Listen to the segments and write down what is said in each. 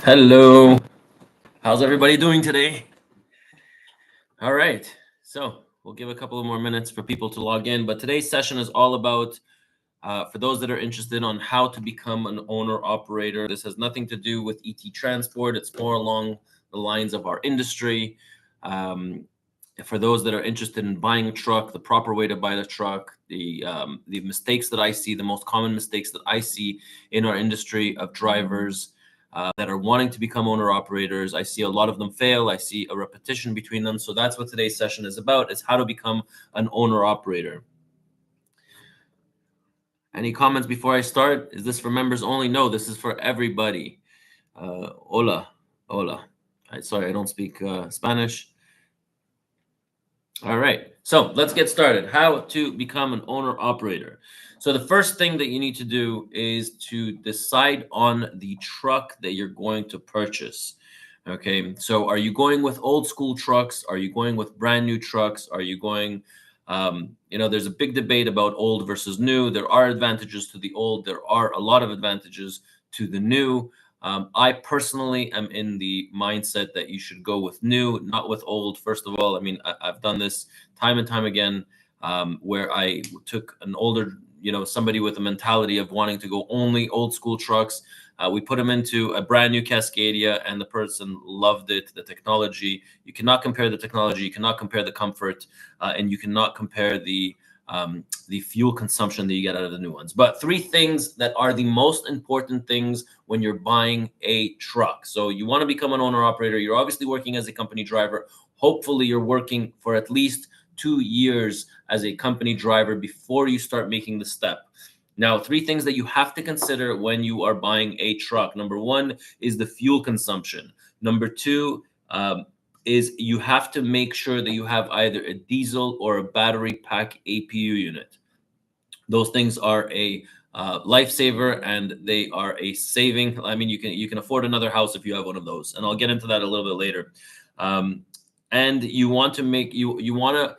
Hello. How's everybody doing today? All right. So we'll give a couple of more minutes for people to log in. But today's session is all about, for those that are interested on how to become an owner operator. This has nothing to do with ET transport. It's more along the lines of our industry. For those that are interested in buying a truck, the proper way to buy the truck, the mistakes that I see, the most common mistakes that I see in our industry of drivers that are wanting to become owner operators. I see a lot of them fail. I see a repetition between them. So that's what today's session is about, is how to become an owner operator. Any comments before I start? Is this for members only? No, this is for everybody. Hola. Sorry, I don't speak Spanish. All right, so let's get started. How to become an owner operator. So the first thing that you need to do is to decide on the truck that you're going to purchase. Okay, so are you going with old school trucks? Are you going with brand new trucks? Are you going, there's a big debate about old versus new. There are advantages to the old. There are a lot of advantages to the new. I personally am in the mindset that you should go with new, not with old. First of all, I mean, I've done this time and time again, where I took an older, somebody with a mentality of wanting to go only old school trucks. We put them into a brand new Cascadia, and the person loved it. The technology, you cannot compare the technology, you cannot compare the comfort, and you cannot compare the fuel consumption that you get out of the new ones. But three things that are the most important things when you're buying a truck. So you want to become an owner operator. You're obviously working as a company driver. Hopefully you're working for at least 2 years as a company driver before you start making the step. Now, three things that you have to consider when you are buying a truck. Number one is the fuel consumption. Number two, is you have to make sure that you have either a diesel or a battery pack APU unit. Those things are a lifesaver, and they are a saving. I mean, you can afford another house if you have one of those, and I'll get into that a little bit later. And you want to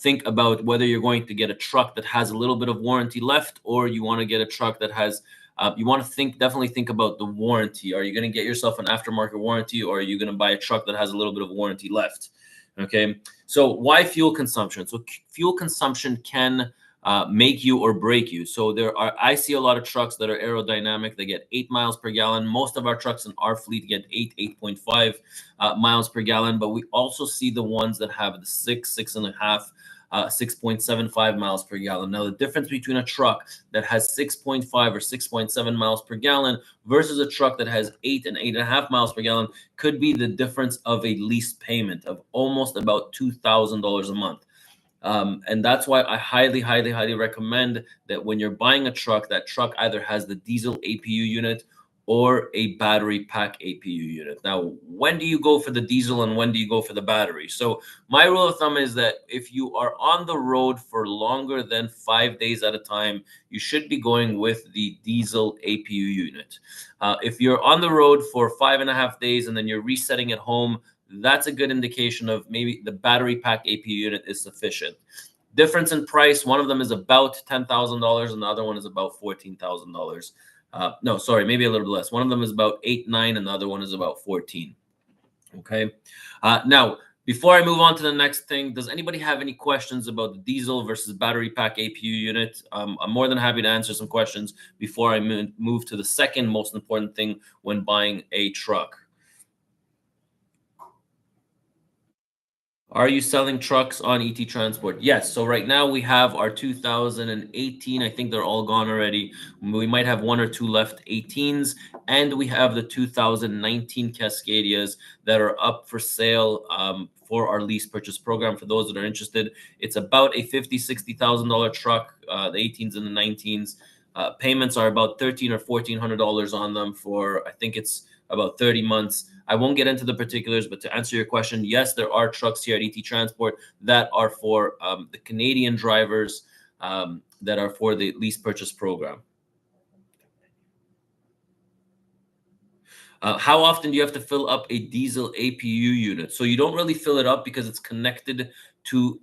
think about whether you're going to get a truck that has a little bit of warranty left, or you want to get a truck that has you want to definitely think about the warranty. Are you going to get yourself an aftermarket warranty, or are you going to buy a truck that has a little bit of warranty left? Okay, so why fuel consumption? So fuel consumption can make you or break you. So I see a lot of trucks that are aerodynamic. They get 8 miles per gallon. Most of our trucks in our fleet get 8.5 miles per gallon. But we also see the ones that have the 6.5, 6.75 miles per gallon. Now, the difference between a truck that has 6.5 or 6.7 miles per gallon versus a truck that has 8 and 8.5 miles per gallon could be the difference of a lease payment of almost about $2,000 a month. And that's why I highly, highly, highly recommend that when you're buying a truck, that truck either has the diesel APU unit or a battery pack APU unit. Now, when do you go for the diesel and when do you go for the battery? So my rule of thumb is that if you are on the road for longer than 5 days at a time, you should be going with the diesel APU unit. If you're on the road for 5.5 days and then you're resetting at home, that's a good indication of maybe the battery pack APU unit is sufficient. Difference in price, one of them is about $10,000 and the other one is about $14,000. No, sorry, maybe a little bit less. One of them is about 8, 9, and the other one is about 14. Okay. Now, before I move on to the next thing, does anybody have any questions about the diesel versus battery pack APU unit? I'm more than happy to answer some questions before I move to the second most important thing when buying a truck. Are you selling trucks on ET Transport? Yes. So right now we have our 2018. I think they're all gone already. We might have 1 or 2 left 18s. And we have the 2019 Cascadias that are up for sale for our lease purchase program. For those that are interested, it's about a $50,000-$60,000 truck, the 18s and the 19s. Payments are about $1,300 or $1,400 on them for, I think it's about 30 months. I won't get into the particulars, but to answer your question, yes, there are trucks here at ET Transport that are for the Canadian drivers that are for the lease purchase program. How often do you have to fill up a diesel APU unit? So you don't really fill it up because it's connected to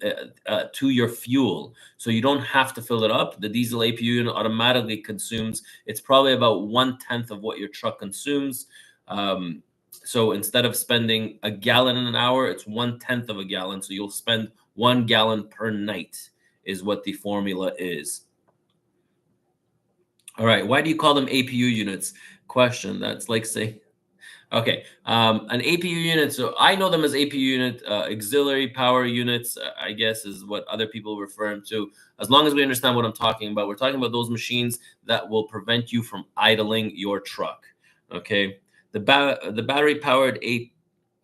your fuel. So you don't have to fill it up. The diesel APU unit automatically consumes. It's probably about 1/10 of what your truck consumes. So instead of spending a gallon in an hour, it's 1/10 of a gallon. So you'll spend 1 gallon per night, is what the formula is. All right. Why do you call them APU units? Question. That's like saying, okay, an APU unit. So I know them as APU unit, auxiliary power units. I guess is what other people refer them to. As long as we understand what I'm talking about, we're talking about those machines that will prevent you from idling your truck. Okay, the battery powered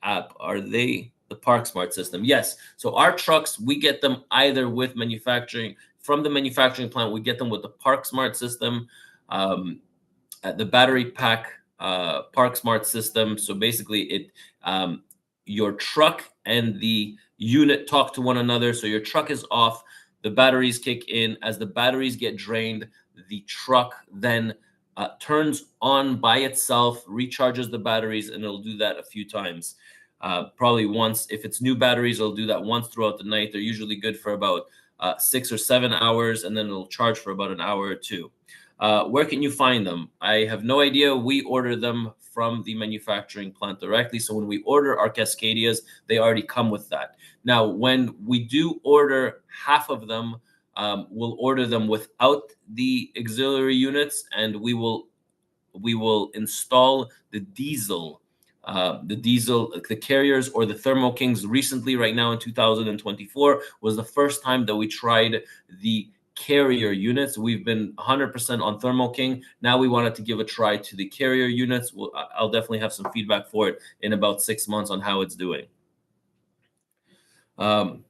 app, are they the Park Smart system? Yes. So our trucks, we get them either with manufacturing from the manufacturing plant. We get them with the Park Smart system. Um, the battery pack Park Smart system. So basically, um, your truck and the unit talk to one another. So your truck is off, the batteries kick in. As the batteries get drained, the truck then turns on by itself, recharges the batteries, and it'll do that a few times. Probably once. If it's new batteries, it'll do that once throughout the night. They're usually good for about 6 or 7 hours, and then it'll charge for about an hour or two. Where can you find them? I have no idea. We order them from the manufacturing plant directly. So when we order our Cascadias, they already come with that. Now, when we do order half of them, we'll order them without the auxiliary units, and we will install the carriers or the Thermo Kings. Recently, right now in 2024, was the first time that we tried the carrier units. We've been 100% on Thermo King. Now we wanted to give a try to the carrier units. I'll definitely have some feedback for it in about 6 months on how it's doing. Um,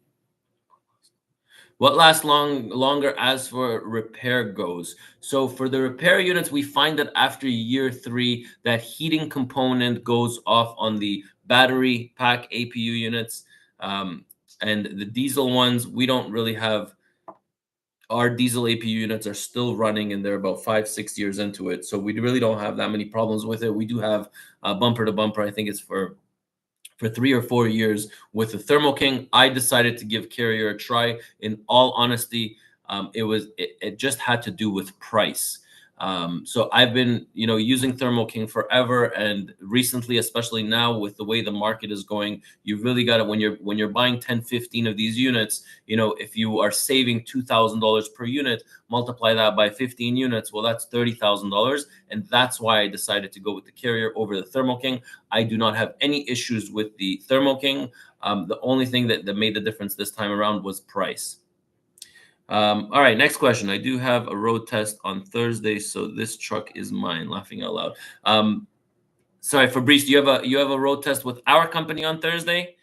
What lasts longer as for repair goes? So for the repair units, we find that after year 3, that heating component goes off on the battery pack APU units. Um, and the diesel ones, we don't really have. Our diesel APU units are still running, and they're about 5, 6 years into it. So we really don't have that many problems with it. We do have bumper to bumper. I think it's for 3 or 4 years with the Thermo King. I decided to give Carrier a try. In all honesty, it just had to do with price. So I've been using Thermo King forever, and recently, especially now with the way the market is going, you really got to, when you're buying 10, 15 of these units, if you are saving $2,000 per unit, multiply that by 15 units, well, that's $30,000, and that's why I decided to go with the Carrier over the Thermo King. I do not have any issues with the Thermo King. The only thing that made the difference this time around was price. All right, next question. I do have a road test on Thursday, so this truck is mine. Laughing out loud. Sorry, Fabrice, you have a road test with our company on Thursday?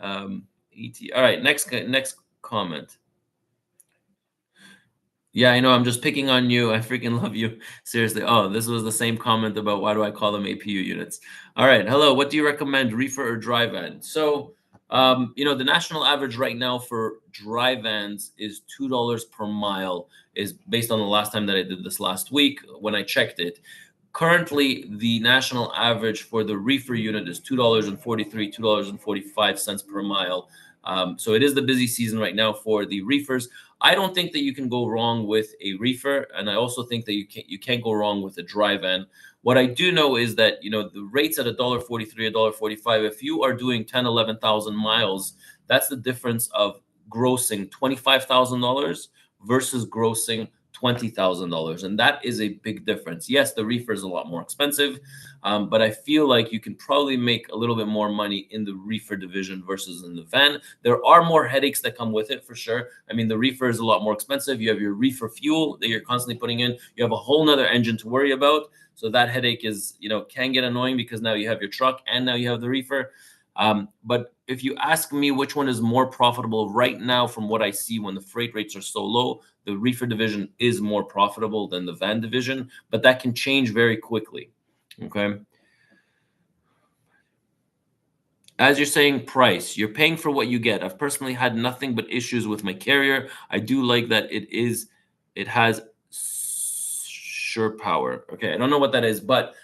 All right, next comment. Yeah, I know. I'm just picking on you. I freaking love you. Seriously. Oh, this was the same comment about why do I call them APU units. All right. Hello. What do you recommend, reefer or dry van? So, the national average right now for dry vans is $2 per mile, is based on the last time that I did this last week when I checked it. Currently, the national average for the reefer unit is $2.45 per mile. So it is the busy season right now for the reefers. I don't think that you can go wrong with a reefer, and I also think that you can't go wrong with a dry van. What I do know is that the rates at $1.43, $1.45. If you are doing 10, 11,000 miles, that's the difference of grossing $25,000 versus grossing $20,000, and that is a big difference. Yes, the reefer is a lot more expensive, but I feel like you can probably make a little bit more money in the reefer division versus in the van. There are more headaches that come with it for sure. I mean, the reefer is a lot more expensive. You have your reefer fuel that you're constantly putting in. You have a whole nother engine to worry about. So that headache is, can get annoying because now you have your truck and now you have the reefer. But if you ask me which one is more profitable right now from what I see when the freight rates are so low, the reefer division is more profitable than the van division, but that can change very quickly. Okay. As you're saying, price, you're paying for what you get. I've personally had nothing but issues with my Carrier. I do like that it has sure power. Okay, I don't know what that is, but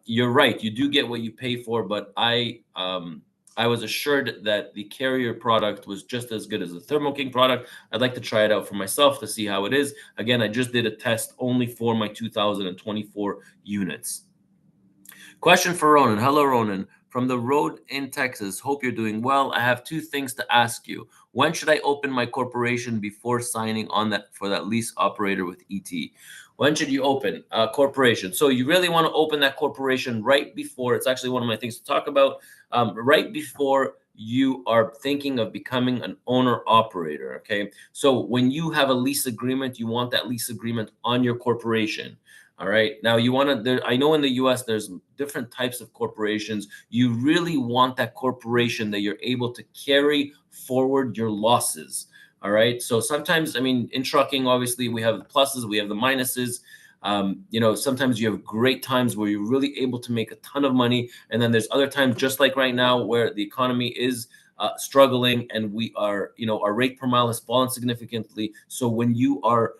you're right. You do get what you pay for. But I was assured that the Carrier product was just as good as the Thermo King product. I'd like to try it out for myself to see how it is. Again, I just did a test only for my 2024 units. Question for Ronan. Hello, Ronan. From the road in Texas. Hope you're doing well. I have two things to ask you. When should I open my corporation before signing on that for that lease operator with ET? When should you open a corporation? So you really want to open that corporation right before. It's actually one of my things to talk about. Right before you are thinking of becoming an owner operator. Okay. So when you have a lease agreement, you want that lease agreement on your corporation. All right. Now you want to. I know in the U.S. there's different types of corporations. You really want that corporation that you're able to carry forward your losses. All right. So sometimes, I mean, in trucking, obviously we have the pluses, we have the minuses. Sometimes you have great times where you're really able to make a ton of money, and then there's other times, just like right now, where the economy is struggling, and we are, our rate per mile has fallen significantly. So when you're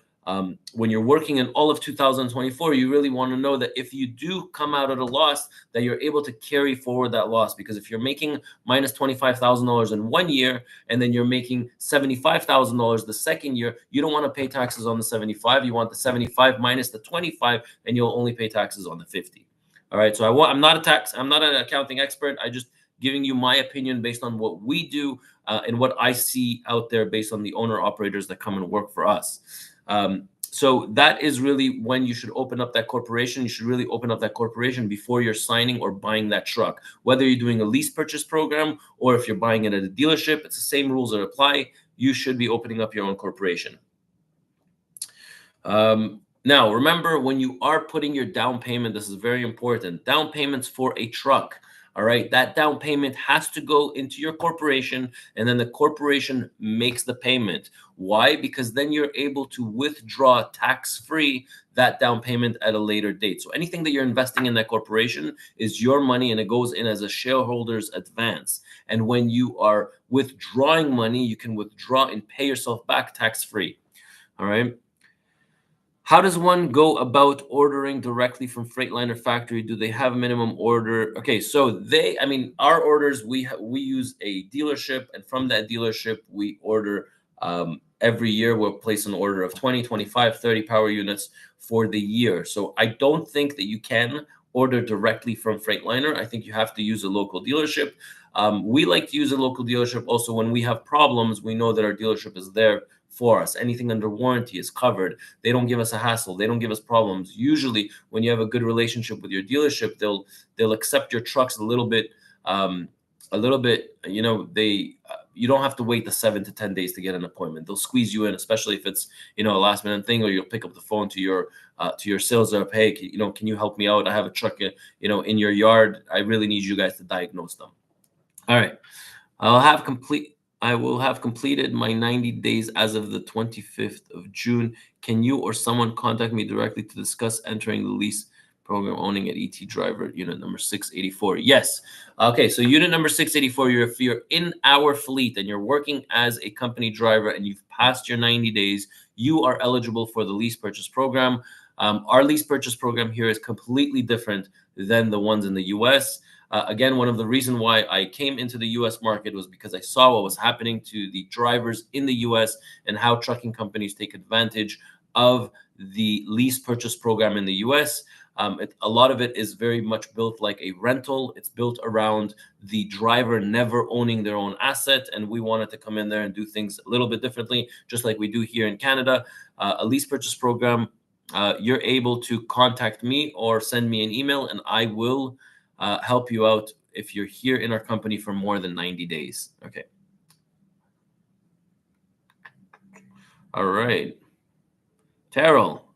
working in all of 2024, you really want to know that if you do come out at a loss, that you're able to carry forward that loss. Because if you're making minus $25,000 in 1 year, and then you're making $75,000 the second year, you don't want to pay taxes on the 75. You want the 75 minus the 25, and you'll only pay taxes on the 50. All right. So I'm not an accounting expert. I just giving you my opinion based on what we do and what I see out there based on the owner operators that come and work for us. So that is really when you should open up that corporation. You should really open up that corporation before you're signing or buying that truck. Whether you're doing a lease purchase program or if you're buying it at a dealership, it's the same rules that apply. You should be opening up your own corporation. Now, remember, when you are putting your down payment, this is very important. Down payments for a truck. All right. That down payment has to go into your corporation, and then the corporation makes the payment. Why? Because then you're able to withdraw tax-free that down payment at a later date. So anything that you're investing in that corporation is your money, and it goes in as a shareholder's advance. And when you are withdrawing money, you can withdraw and pay yourself back tax-free. All right. How does one go about ordering directly from Freightliner factory? Do they have a minimum order? Okay, so our orders, we use a dealership, and from that dealership, we order every year. We'll place an order of 20, 25, 30 power units for the year. So I don't think that you can order directly from Freightliner. I think you have to use a local dealership. We like to use a local dealership also when we have problems. We know that our dealership is there for us. Anything under warranty is covered. They don't give us a hassle. They don't give us problems. Usually, when you have a good relationship with your dealership, they'll accept your trucks a little bit. You don't have to wait the 7 to 10 days to get an appointment. They'll squeeze you in, especially if it's a last minute thing, or you'll pick up the phone to your sales rep. Hey, can you help me out? I have a truck in your yard. I really need you guys to diagnose them. All right. I will have completed my 90 days as of the 25th of June. Can you or someone contact me directly to discuss entering the lease program owning at ET driver unit number 684? Yes. Okay, so unit number 684, if you're in our fleet and you're working as a company driver and you've passed your 90 days, you are eligible for the lease purchase program. Our lease purchase program here is completely different than the ones in the US. Again, one of the reasons why I came into the U.S. market was because I saw what was happening to the drivers in the U.S. and how trucking companies take advantage of the lease purchase program in the U.S. A lot of it is very much built like a rental. It's built around the driver never owning their own asset, and we wanted to come in there and do things a little bit differently, just like we do here in Canada. A lease purchase program, you're able to contact me or send me an email, and I will help you out if you're here in our company for more than 90 days. Okay. All right. Terrell,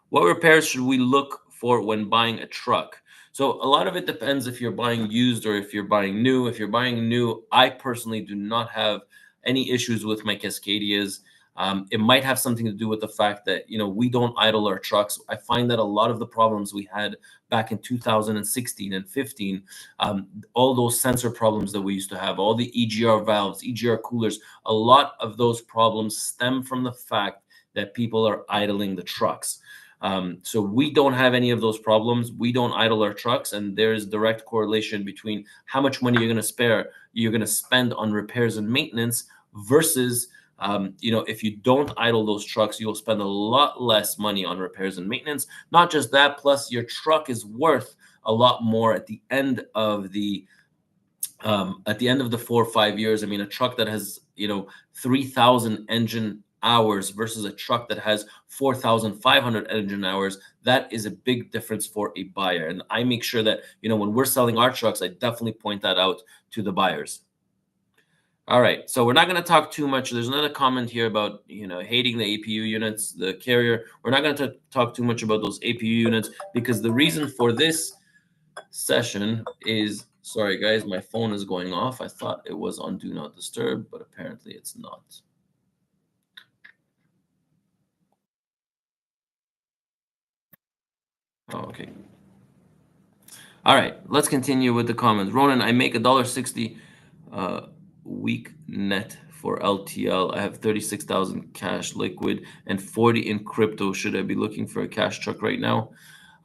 what repairs should we look for when buying a truck? So a lot of it depends if you're buying used or if you're buying new. If you're buying new, I personally do not have any issues with my Cascadias. It might have something to do with the fact that we don't idle our trucks. I find that a lot of the problems we had back in 2016 and 15, all those sensor problems that we used to have, all the EGR valves, EGR coolers, a lot of those problems stem from the fact that people are idling the trucks. So we don't have any of those problems. We don't idle our trucks, and there's direct correlation between how much money you're going to spend on repairs and maintenance versus if you don't idle those trucks, you'll spend a lot less money on repairs and maintenance. Not just that, plus your truck is worth a lot more at the end of the 4 or 5 years. I mean, a truck that has 3,000 engine hours versus a truck that has 4,500 engine hours, that is a big difference for a buyer. And I make sure that when we're selling our trucks, I definitely point that out to the buyers. All right, so we're not going to talk too much. There's another comment here about hating the APU units, the carrier. We're not going to talk too much about those APU units because the reason for this session is, sorry guys, my phone is going off. I thought it was on do not disturb, but apparently it's not. Oh, okay. All right, let's continue with the comments. Ronan, I make $1.60 week net for LTL. I have 36,000 cash liquid and 40 in crypto. Should I be looking for a cash truck right now?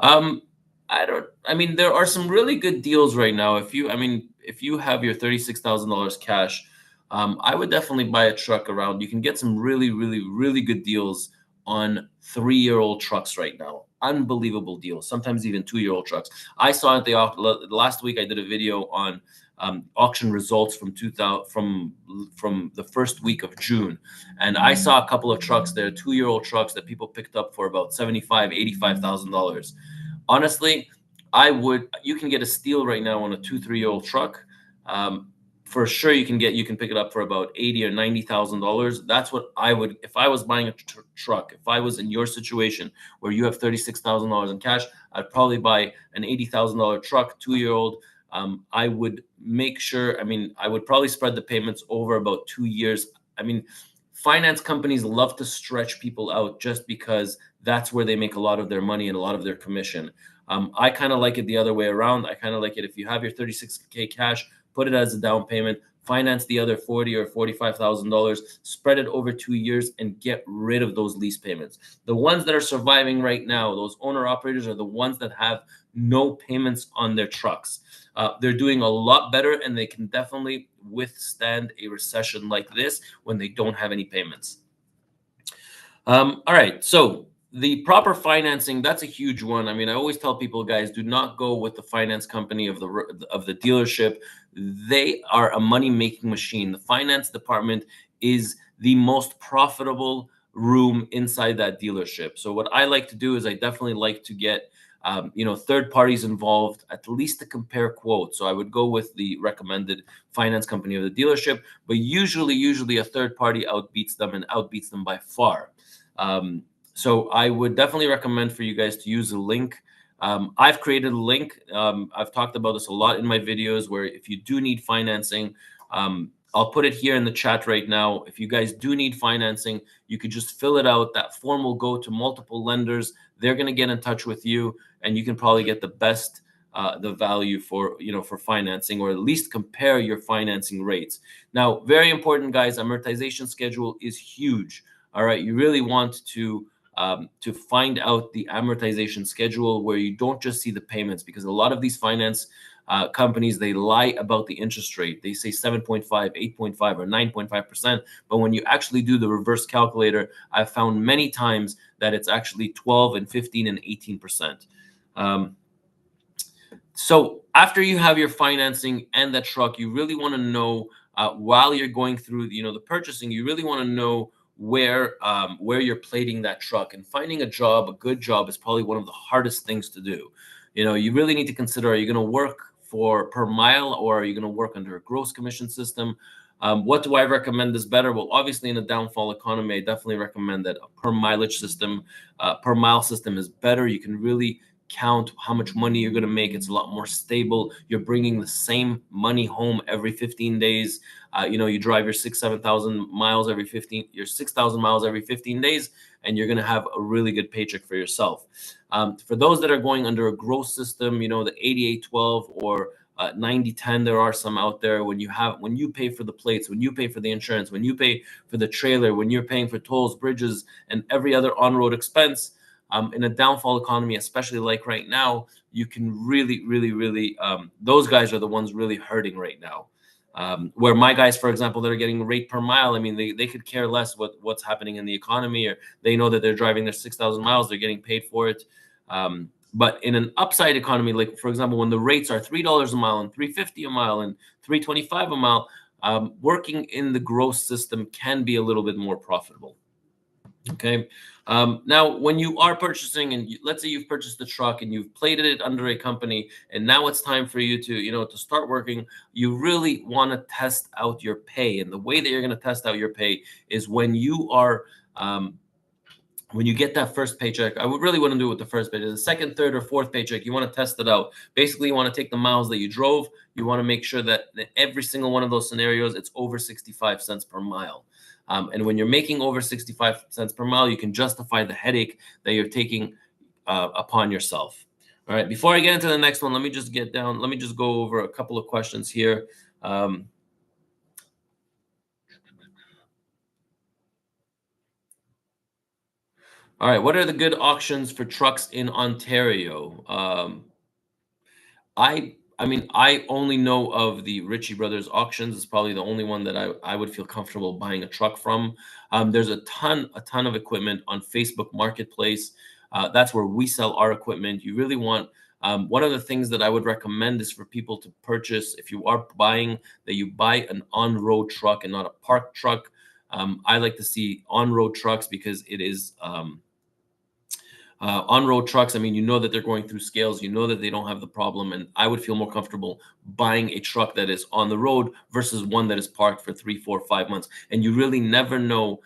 Um, I mean, there are some really good deals right now. If you have your $36,000 cash, I would definitely buy a truck around. You can get some really, really, really good deals on 3-year-old trucks right now. Unbelievable deals. Sometimes even 2-year-old trucks. I saw it last week. I did a video on auction results from 2000 from the first week of June, and I saw a couple of trucks there, 2-year-old trucks that people picked up for about $75,000, $85,000. Honestly, you can get a steal right now on a 2, 3-year-old truck. For sure, you can pick it up for about $80,000 or $90,000. That's what I would, if I was buying a truck. If I was in your situation where you have $36,000 in cash, I'd probably buy an $80,000 truck, 2-year-old. I would make sure. I would probably spread the payments over about 2 years. Finance companies love to stretch people out just because that's where they make a lot of their money and a lot of their commission. I kind of like it the other way around. I kind of like it if you have your 36K cash, put it as a down payment, finance the other $40,000 or $45,000, spread it over 2 years, and get rid of those lease payments. The ones that are surviving right now, those owner operators, are the ones that have no payments on their trucks. They're doing a lot better, and they can definitely withstand a recession like this when they don't have any payments. All right, so the proper financing, that's a huge one. I always tell people, guys, do not go with the finance company of the dealership. They are a money-making machine. The finance department is the most profitable room inside that dealership. So what I like to do is I definitely like to get third parties involved, at least to compare quotes. So I would go with the recommended finance company of the dealership, but usually a third party outbeats them by far. So I would definitely recommend for you guys to use a link. I've created a link. I've talked about this a lot in my videos, where if you do need financing, I'll put it here in the chat right now. If you guys do need financing, you could just fill it out. That form will go to multiple lenders. They're going to get in touch with you, and you can probably get the value for financing, or at least compare your financing rates. Now, very important, guys, amortization schedule is huge. All right, you really want to find out the amortization schedule, where you don't just see the payments, because a lot of these finance companies, they lie about the interest rate. They say 7.5, 8.5, or 9.5%. But when you actually do the reverse calculator, I've found many times that it's actually 12 and 15 and 18%. So after you have your financing and the truck, you really want to know, while you're going through the purchasing, you really want to know where you're plating that truck. And finding a good job, is probably one of the hardest things to do. You really need to consider, are you going to work for per mile, or are you going to work under a gross commission system? What do I recommend is better? Well, obviously, in a downfall economy, I definitely recommend that a per mileage system, per mile system is better. You can really count how much money you're going to make. It's a lot more stable. You're bringing the same money home every 15 days. You drive your 7,000 miles every 6,000 miles every 15 days, and you're going to have a really good paycheck for yourself. For those that are going under a gross system, the 8812 or 9010, there are some out there. When you pay for the plates, when you pay for the insurance, when you pay for the trailer, when you're paying for tolls, bridges, and every other on-road expense, in a downfall economy, especially like right now, you can really, those guys are the ones really hurting right now. Where my guys, for example, that are getting rate per mile, they could care less what's happening in the economy, or they know that they're driving their 6,000 miles, they're getting paid for it. But in an upside economy, like for example, when the rates are $3 a mile and $3.50 a mile and $3.25 a mile, working in the gross system can be a little bit more profitable. Okay. Now, when you are purchasing, and let's say you've purchased the truck and you've plated it under a company, and now it's time for you to, to start working, you really want to test out your pay. And the way that you're going to test out your pay is when you get that first paycheck. I would really want to do it with the first paycheck. The second, third, or fourth paycheck, you want to test it out. Basically, you want to take the miles that you drove. You want to make sure that in every single one of those scenarios, it's over 65 cents per mile. And when you're making over 65 cents per mile, you can justify the headache that you're taking upon yourself. All right. Before I get into the next one, let me just go over a couple of questions here. All right. What are the good auctions for trucks in Ontario? I mean, I only know of the Ritchie Brothers auctions. It's probably the only one that I would feel comfortable buying a truck from. There's a ton of equipment on Facebook Marketplace. That's where we sell our equipment. You really want one of the things that I would recommend is for people to purchase, if you are buying, that you buy an on-road truck and not a parked truck. I like to see on-road trucks because it is on-road trucks. I mean, you know that they're going through scales, you know that they don't have the problem, and I would feel more comfortable buying a truck that is on the road versus one that is parked for 3, 4, 5 months, and you really never know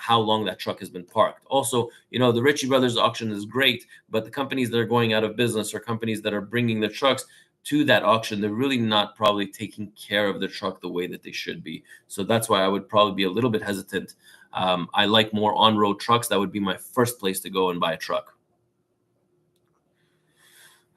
how long that truck has been parked. Also, the Ritchie Brothers auction is great, but the companies that are going out of business or companies that are bringing their trucks to that auction, they're really not probably taking care of the truck the way that they should be. So that's why I would probably be a little bit hesitant. I like more on-road trucks. That would be my first place to go and buy a truck.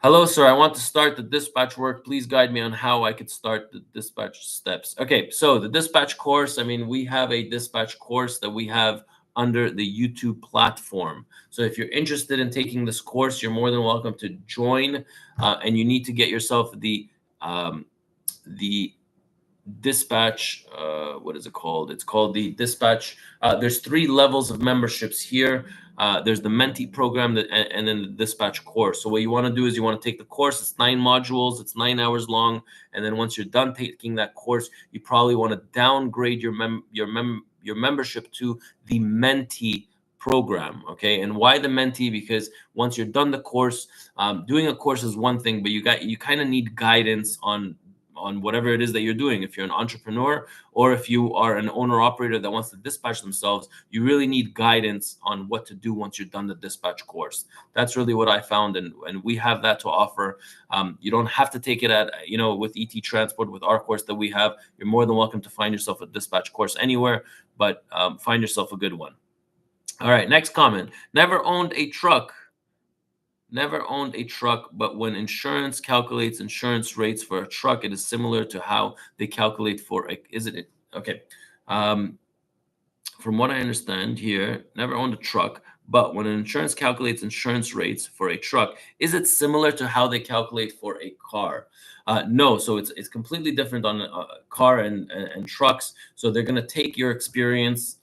Hello, sir. I want to start the dispatch work. Please guide me on how I could start the dispatch steps. Okay, so the dispatch course, I mean, we have a dispatch course that we have under the YouTube platform. So if you're interested in taking this course, you're more than welcome to join, and you need to get yourself the dispatch. What is it called? It's called the dispatch. There's 3 levels of memberships here. There's the mentee program and then the dispatch course. So what you want to do is you want to take the course. It's 9 modules. It's 9 hours long. And then once you're done taking that course, you probably want to downgrade your membership to the mentee program. Okay. And why the mentee? Because once you're done the course, doing a course is one thing, but you kind of need guidance on whatever it is that you're doing. If you're an entrepreneur or if you are an owner operator that wants to dispatch themselves, you really need guidance on what to do once you're done the dispatch course. That's really what I found, and we have that to offer. You don't have to take it at with ET Transport, with our course that we have. You're more than welcome to find yourself a dispatch course anywhere, but find yourself a good one. All right, next comment. Never owned a truck, but when insurance calculates insurance rates for a truck, it is similar to how they calculate for a, isn't it? Okay. From what I understand here, never owned a truck, but when an insurance calculates insurance rates for a truck, is it similar to how they calculate for a car? No, so it's completely different on a car and trucks. So they're going to take your experience,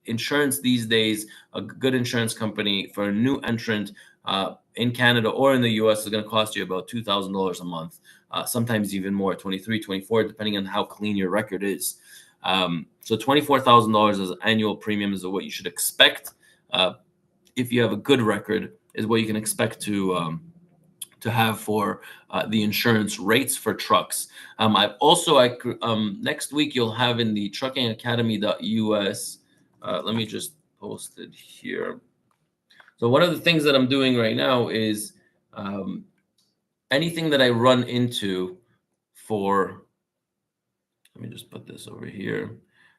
insurance these days. A good insurance company for a new entrant in Canada or in the US is going to cost you about $2,000 a month, sometimes even more, 23, 24, depending on how clean your record is. So $24,000 as an annual premium is what you should expect. If you have a good record, is what you can expect to have for the insurance rates for trucks. Next week you'll have in the truckingacademy.us. Let me just post it here. So one of the things that I'm doing right now is anything that I run into let me just put this over here.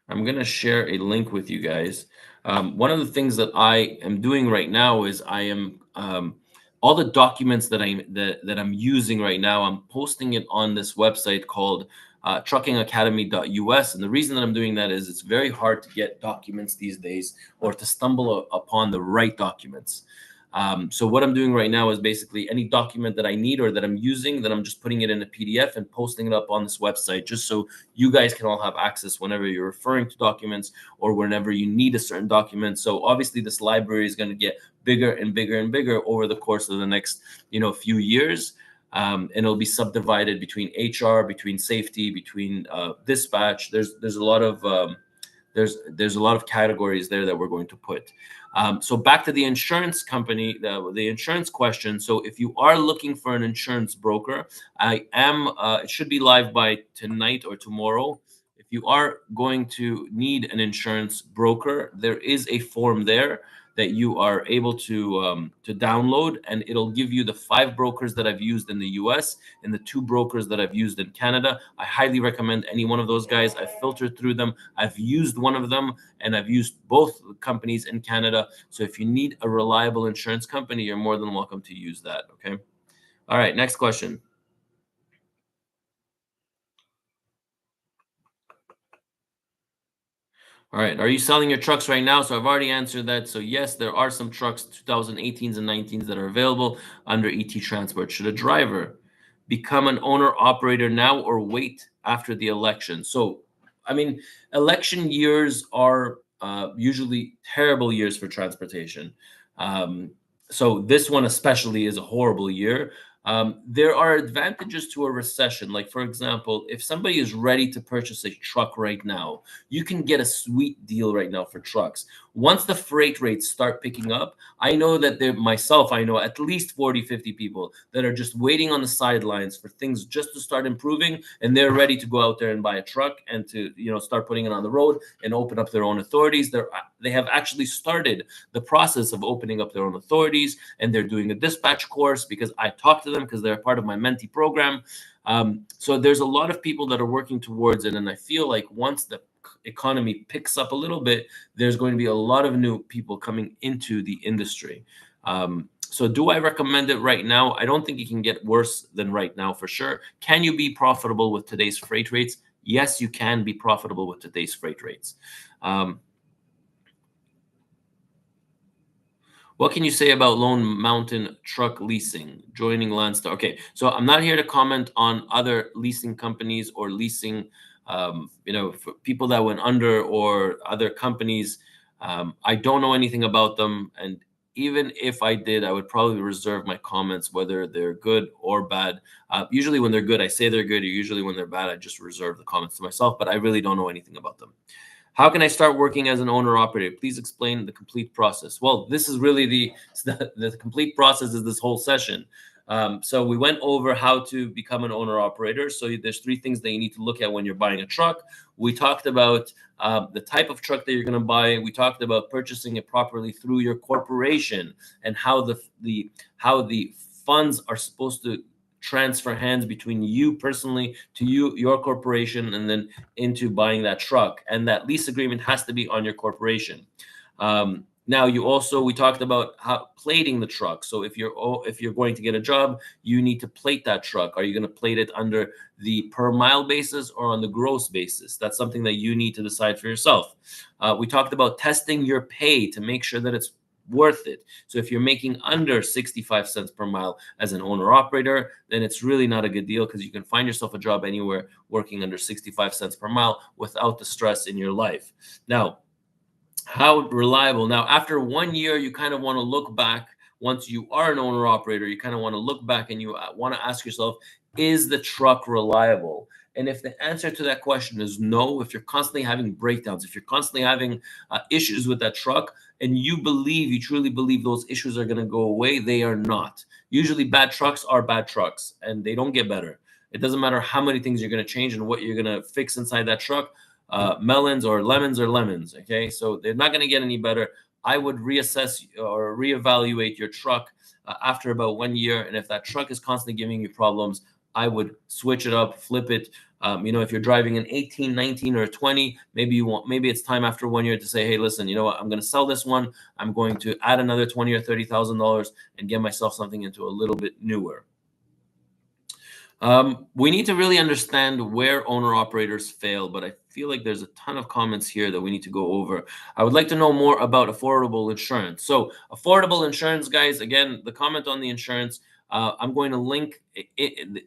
I'm going to share a link with you guys. One of the things that I am doing right now is I am all the documents that I'm using right now, I'm posting it on this website called truckingacademy.us. And the reason that I'm doing that is it's very hard to get documents these days or to stumble upon the right documents. So what I'm doing right now is basically any document that I need or that I'm using, that I'm just putting it in a PDF and posting it up on this website, just so you guys can all have access whenever you're referring to documents or whenever you need a certain document. So obviously this library is going to get bigger and bigger and bigger over the course of the next, few years. And it'll be subdivided between HR, between safety, between dispatch. There's a lot of there's a lot of categories there that we're going to put. So back to the insurance company, the insurance question. So if you are looking for an insurance broker, I am. It should be live by tonight or tomorrow. If you are going to need an insurance broker, there is a form there that you are able to download, and it'll give you the 5 brokers that I've used in the US and the 2 brokers that I've used in Canada. I highly recommend any one of those guys. I've filtered through them. I've used one of them, and I've used both companies in Canada. So if you need a reliable insurance company, you're more than welcome to use that. Okay. All right. Next question. All right. Are you selling your trucks right now? So I've already answered that. So yes, there are some trucks, 2018s and 19s, that are available under ET Transport. Should a driver become an owner operator now or wait after the election? So, I mean, election years are usually terrible years for transportation. Um, so this one especially is a horrible year. There are advantages to a recession. Like, for example, if somebody is ready to purchase a truck right now, you can get a sweet deal right now for trucks. Once the freight rates start picking up, I know that I know at least 40, 50 people that are just waiting on the sidelines for things just to start improving, and they're ready to go out there and buy a truck and to, start putting it on the road and open up their own authorities. They have actually started the process of opening up their own authorities, and they're doing a dispatch course because I talked to them because they're part of my mentee program. So there's a lot of people that are working towards it, and I feel like once the economy picks up a little bit, there's going to be a lot of new people coming into the industry. So do I recommend it right now? I don't think it can get worse than right now for sure. Can you be profitable with today's freight rates? Yes, you can be profitable with today's freight rates. What can you say about Lone Mountain Truck Leasing, joining Landstar? Okay, so I'm not here to comment on other leasing companies or leasing, for people that went under or other companies. I don't know anything about them, and even if I did, I would probably reserve my comments whether they're good or bad. Usually, when they're good, I say they're good. Usually, when they're bad, I just reserve the comments to myself. But I really don't know anything about them. How can I start working as an owner operator? Please explain the complete process. Well, this is really the complete process is this whole session. So we went over how to become an owner operator. So there's 3 things that you need to look at when you're buying a truck. We talked about the type of truck that you're going to buy. We talked about purchasing it properly through your corporation and how the funds are supposed to transfer hands between you personally to your corporation, and then into buying that truck. And that lease agreement has to be on your corporation. Now, we talked about how plating the truck. So if you're going to get a job, you need to plate that truck. Are you going to plate it under the per mile basis or on the gross basis? That's something that you need to decide for yourself. We talked about testing your pay to make sure that it's worth it. So if you're making under 65 cents per mile as an owner operator, then it's really not a good deal, because you can find yourself a job anywhere working under 65 cents per mile without the stress in your life. Now, how reliable? Now, after 1 year, you kind of want to look back. Once you are an owner operator, you kind of want to look back and you want to ask yourself, is the truck reliable? And if the answer to that question is no, if you're constantly having breakdowns, if you're constantly having issues with that truck, and you truly believe those issues are going to go away, they are not. Usually bad trucks are bad trucks, and they don't get better. It doesn't matter how many things you're going to change and what you're going to fix inside that truck. Melons or lemons are lemons. Okay, so they're not going to get any better. I would reassess or reevaluate your truck after about 1 year, and if that truck is constantly giving you problems, I would switch it up, flip it. If you're driving an 18, 19, or a 20, maybe it's time after 1 year to say, hey, listen, you know what? I'm going to sell this one. I'm going to add another $20,000 or $30,000 and get myself something into a little bit newer. We need to really understand where owner operators fail, but I feel like there's a ton of comments here that we need to go over. I would like to know more about affordable insurance. So, affordable insurance, guys, again, the comment on the insurance, I'm going to link.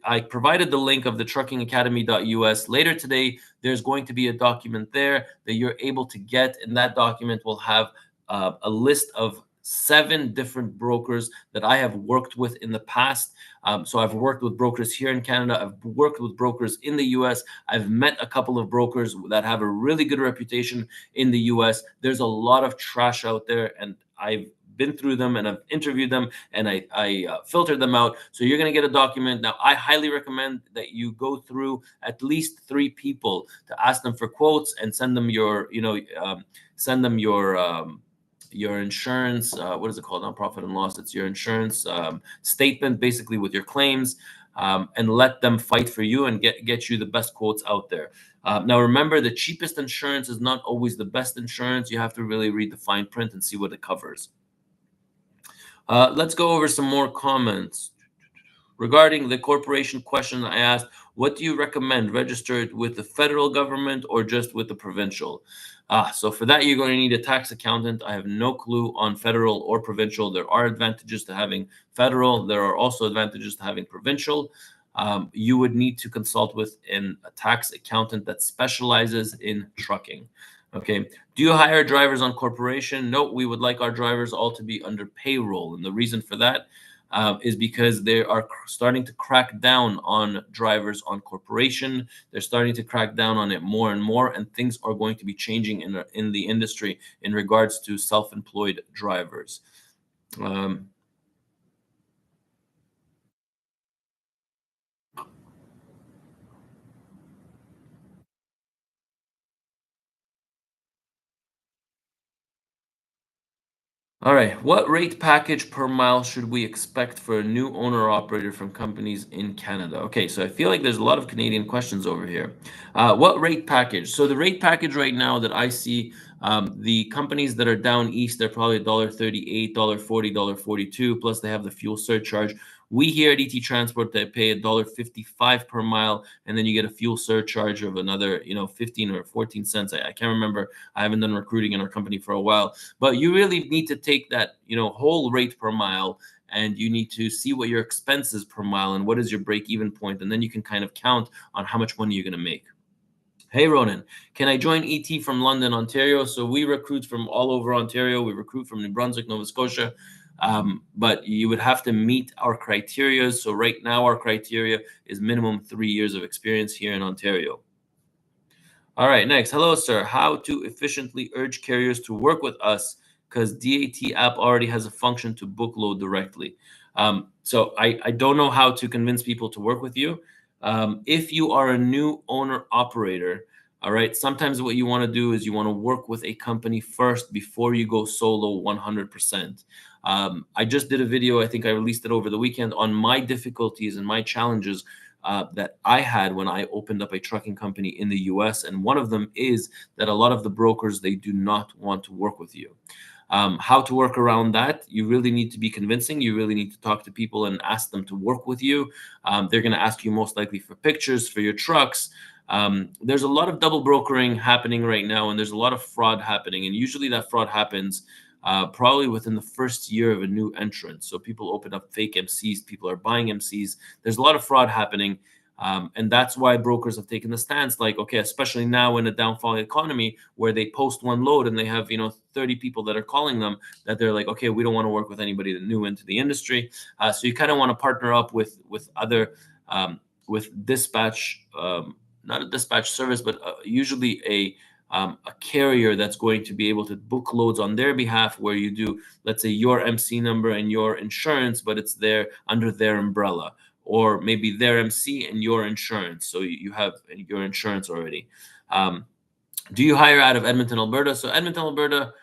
I provided the link of the truckingacademy.us. Later today, there's going to be a document there that you're able to get, and that document will have a list of 7 different brokers that I have worked with in the past. So I've worked with brokers here in Canada. I've worked with brokers in the US. I've met a couple of brokers that have a really good reputation in the US. There's a lot of trash out there, and I've been through them and I've interviewed them and I filtered them out. So you're going to get a document. Now, I highly recommend that you go through at least 3 people to ask them for quotes and send them send them your insurance, what is it called, non-profit and loss, it's your insurance statement, basically, with your claims, and let them fight for you and get you the best quotes out there. Now, remember, the cheapest insurance is not always the best insurance. You have to really read the fine print and see what it covers. Let's go over some more comments. Regarding the corporation question I asked, what do you recommend, registered with the federal government or just with the provincial? So for that, you're going to need a tax accountant. I have no clue on federal or provincial. There are advantages to having federal. There are also advantages to having provincial. You would need to consult with a tax accountant that specializes in trucking. Okay. Do you hire drivers on corporation? No, we would like our drivers all to be under payroll. And the reason for that is because they are starting to crack down on drivers on corporation. They're starting to crack down on it more and more, and things are going to be changing in the industry in regards to self-employed drivers. All right. What rate package per mile should we expect for a new owner operator from companies in Canada? Okay, so I feel like there's a lot of Canadian questions over here. What rate package? So the rate package right now that I see, the companies that are down east, they're probably $1.38, $1.40, $1.42, plus they have the fuel surcharge. We here at ET Transport, they pay $1.55 per mile, and then you get a fuel surcharge of another, 15 or 14 cents. I can't remember. I haven't done recruiting in our company for a while, but you really need to take that, whole rate per mile, and you need to see what your expenses per mile and what is your break even point, and then you can kind of count on how much money you're going to make. Hey Ronan, can I join ET from London, Ontario? So we recruit from all over Ontario. We recruit from New Brunswick, Nova Scotia, but you would have to meet our criteria. So right now our criteria is minimum 3 years of experience here in Ontario. All right, next. Hello, sir. How to efficiently urge carriers to work with us, because DAT app already has a function to book load directly. So I don't know how to convince people to work with you. If you are a new owner operator, all right, sometimes what you want to do is you want to work with a company first before you go solo 100%. I just did a video, I think I released it over the weekend, on my difficulties and my challenges that I had when I opened up a trucking company in the US. And one of them is that a lot of the brokers, they do not want to work with you. How to work around that? You really need to be convincing. You really need to talk to people and ask them to work with you. They're going to ask you most likely for pictures for your trucks. There's a lot of double brokering happening right now, and there's a lot of fraud happening. And usually that fraud happens probably within the first year of a new entrant. So people open up fake MCs, people are buying MCs. There's a lot of fraud happening. And that's why brokers have taken the stance, like, okay, especially now in a downfalling economy where they post one load and they have, 30 people that are calling them, that they're like, okay, we don't want to work with anybody that new into the industry. So you kind of want to partner up with other, with dispatch, not a dispatch service, but usually a carrier that's going to be able to book loads on their behalf, where you do, let's say, your MC number and your insurance, but it's there under their umbrella, or maybe their MC and your insurance. So you have your insurance already. Do you hire out of Edmonton, Alberta? So Edmonton, Alberta,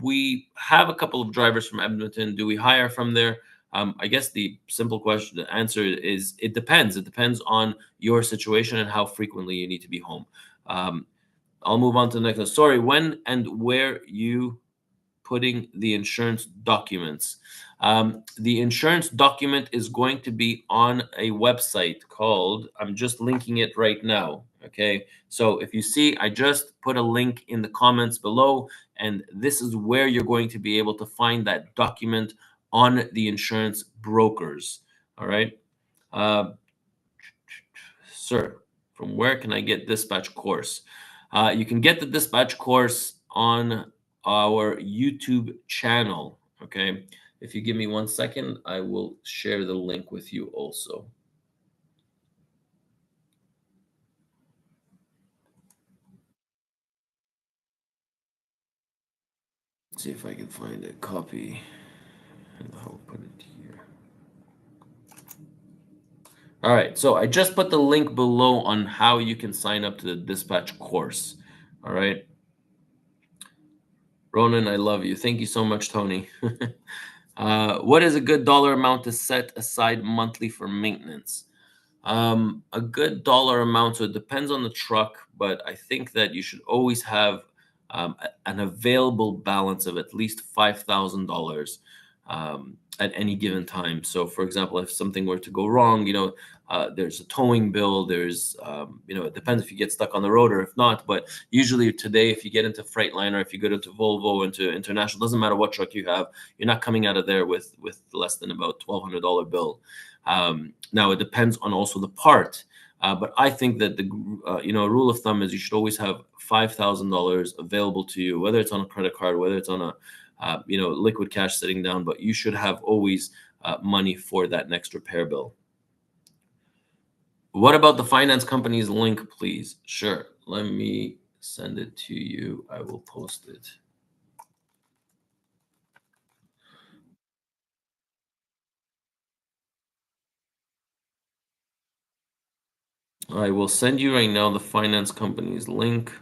we have a couple of drivers from Edmonton. Do we hire from there? I guess the simple question, the answer is it depends. It depends on your situation and how frequently you need to be home. I'll move on to the next one. Sorry, when and where you putting the insurance documents? The insurance document is going to be on a website called, I'm just linking it right now. Okay, so if you see, I just put a link in the comments below, and this is where you're going to be able to find that document on the insurance brokers. All right. Uh, Sir, from where can I get dispatch course? You can get the dispatch course on our YouTube channel. Okay. If you give me 1 second, I will share the link with you also. Let's see if I can find a copy and I'll put it here. All right. So I just put the link below on how you can sign up to the dispatch course. All right. Ronan, I love you. Thank you so much, Tony. What is a good dollar amount to set aside monthly for maintenance? A good dollar amount, so it depends on the truck, but I think that you should always have an available balance of at least $5,000 at any given time. So, for example, if something were to go wrong, there's a towing bill. It depends if you get stuck on the road or if not. But usually today, if you get into Freightliner, if you get into Volvo, into International, doesn't matter what truck you have, you're not coming out of there with less than about $1,200 bill. Now it depends on also the part, but I think that the rule of thumb is you should always have $5,000 available to you, whether it's on a credit card, whether it's on a liquid cash sitting down, but you should have always money for that next repair bill. What about the finance company's link, please? Sure, let me send it to you. I will post it. I will send you right now the finance company's link.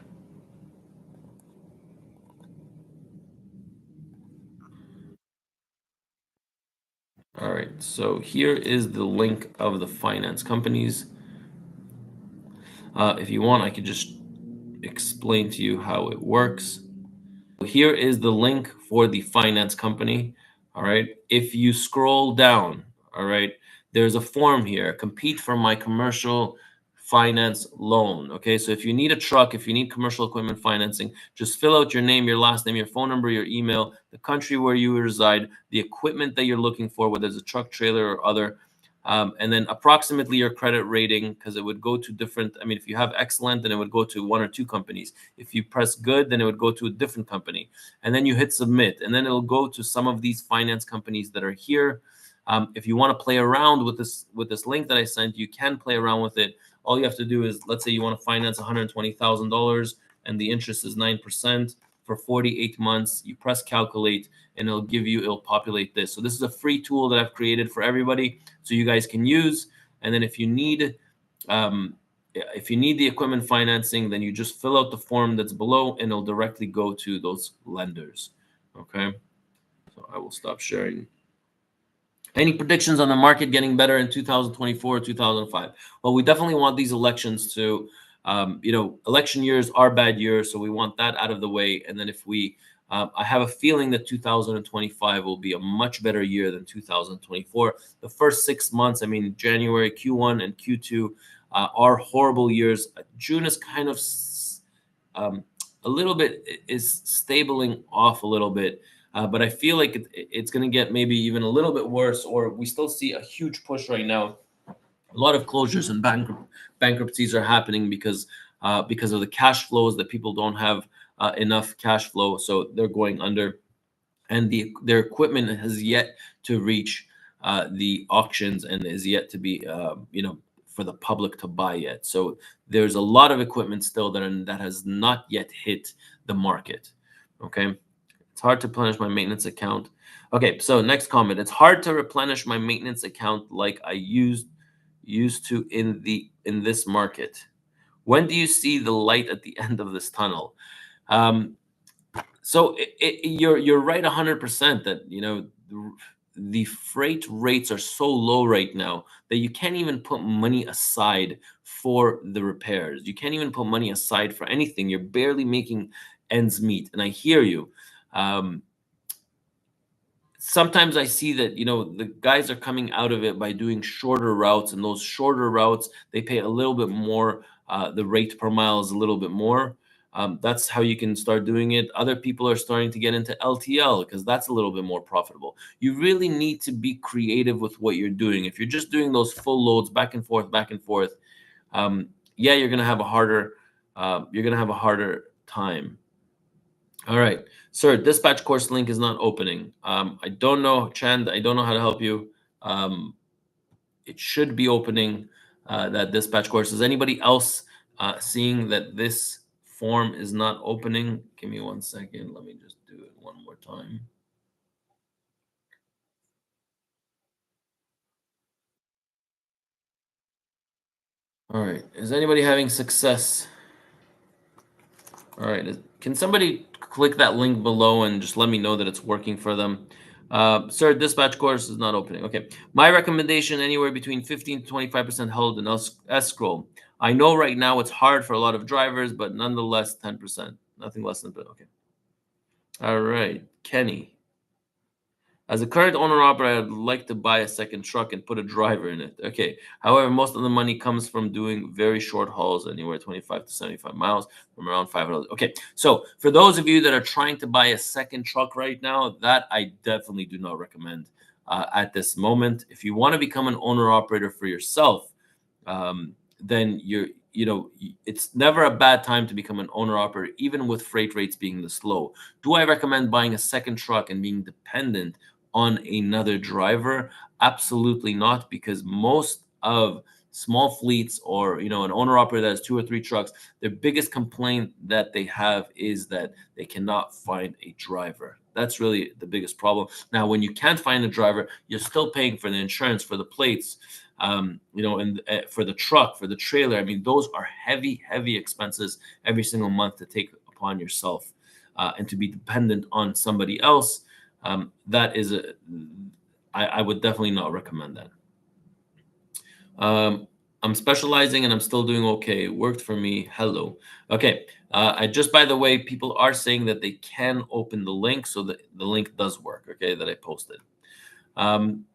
All right, so here is the link of the finance companies. If you want, I could just explain to you how it works. Here is the link for the finance company. All right. If you scroll down, all right, there's a form here, compete for my commercial finance loan. Okay. So if you need a truck, if you need commercial equipment financing, just fill out your name, your last name, your phone number, your email, the country where you reside, the equipment that you're looking for, whether it's a truck, trailer, or other. And then approximately your credit rating, because it would go to different. I mean, if you have excellent, then it would go to one or two companies. If you press good, then it would go to a different company. And then you hit submit. And then it'll go to some of these finance companies that are here. If you want to play around with this link that I sent, you can play around with it. All you have to do is, let's say you want to finance $120,000 and the interest is 9% for 48 months. You press calculate and it'll populate this. So this is a free tool that I've created for everybody so you guys can use. And then um, if you need the equipment financing, then you just fill out the form that's below and it'll directly go to those lenders. Okay. So I will stop sharing. Any predictions on the market getting better in 2024 or 2005? Well, we definitely want these elections to, election years are bad years. So we want that out of the way. And then I have a feeling that 2025 will be a much better year than 2024. The first 6 months, I mean, January, Q1 and Q2 are horrible years. June is kind of um, a little bit is stabling off a little bit. But I feel like it's going to get maybe even a little bit worse, or we still see a huge push right now. A lot of closures and bankruptcies are happening because of the cash flows that people don't have enough cash flow, so they're going under, and their equipment has yet to reach the auctions and is yet to be for the public to buy yet. So there's a lot of equipment still that has not yet hit the market. Okay. It's hard to replenish my maintenance account. Okay, so next comment. It's hard to replenish my maintenance account like I used to in this market. When do you see the light at the end of this tunnel? Um, so you're right 100% that the freight rates are so low right now that you can't even put money aside for the repairs. You can't even put money aside for anything. You're barely making ends meet. And I hear you. sometimes I see that, the guys are coming out of it by doing shorter routes, and those shorter routes, they pay a little bit more. The rate per mile is a little bit more. That's how you can start doing it. Other people are starting to get into LTL because that's a little bit more profitable. You really need to be creative with what you're doing. If you're just doing those full loads back and forth, yeah, you're gonna have a harder time. All right, sir. Dispatch course link is not opening. I don't know, Chand. I don't know how to help you. Um, it should be opening that dispatch course. Is anybody else seeing that this form is not opening? Give me 1 second. Let me just do it one more time. All right. Is anybody having success? All right. Can somebody click that link below and just let me know that it's working for them? Sir, dispatch course is not opening. Okay. My recommendation anywhere between 15 to 25% held in escrow. I know right now it's hard for a lot of drivers, but nonetheless, 10%. Nothing less than, okay. All right. Kenny. As a current owner operator, I'd like to buy a second truck and put a driver in it. Okay. However, most of the money comes from doing very short hauls, anywhere 25 to 75 miles from around 500. Okay. So for those of you that are trying to buy a second truck right now, that I definitely do not recommend at this moment. If you want to become an owner operator for yourself, then it's never a bad time to become an owner operator, even with freight rates being this low. Do I recommend buying a second truck and being dependent on another driver? Absolutely not, because most of small fleets, or an owner operator that has two or three trucks, their biggest complaint that they have is that they cannot find a driver. That's really the biggest problem. Now, when you can't find a driver, you're still paying for the insurance, for the plates, and for the truck, for the trailer. I mean, those are heavy, heavy expenses every single month to take upon yourself, and to be dependent on somebody else. That is I would definitely not recommend that. I'm specializing and I'm still doing okay. It worked for me. Hello. Okay. I just, by the way, people are saying that they can open the link, so that the link does work. Okay, that I posted. Um,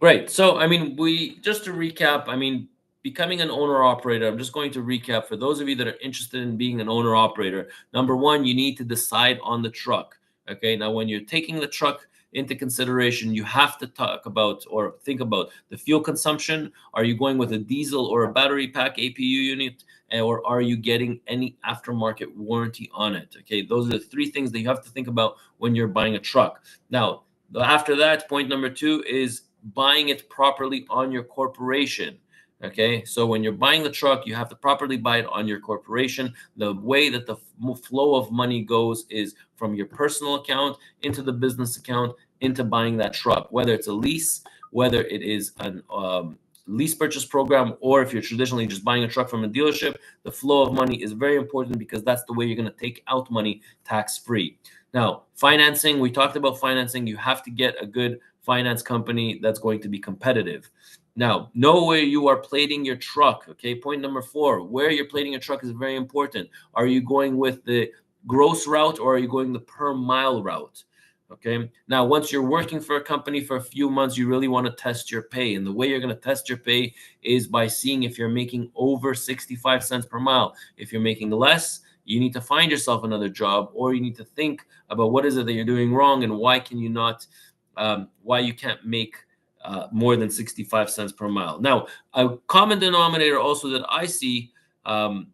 Right. So, I mean, we just to recap, I mean, becoming an owner operator, I'm just going to recap for those of you that are interested in being an owner operator. Number one, you need to decide on the truck. Okay. Now, when you're taking the truck into consideration, you have to talk about or think about the fuel consumption. Are you going with a diesel or a battery pack APU unit? Or are you getting any aftermarket warranty on it? Okay. Those are the three things that you have to think about when you're buying a truck. Now, after that, point number two is buying it properly on your corporation. Okay, so when you're buying the truck, you have to properly buy it on your corporation. The way that the flow of money goes is from your personal account into the business account into buying that truck, whether it's a lease, whether it is an lease purchase program, or if you're traditionally just buying a truck from a dealership. The flow of money is very important because that's the way you're going to take out money tax free. Now, financing, we talked about financing. You have to get a good finance company that's going to be competitive. Now, know where you are plating your truck. Okay, point number four, where you're plating your truck is very important. Are you going with the gross route, or are you going the per mile route? Okay, now once you're working for a company for a few months, you really want to test your pay. And the way you're going to test your pay is by seeing if you're making over 65 cents per mile. If you're making less, you need to find yourself another job, or you need to think about what is it that you're doing wrong, and why you can't make more than 65 cents per mile. Now, a common denominator also that I see, um,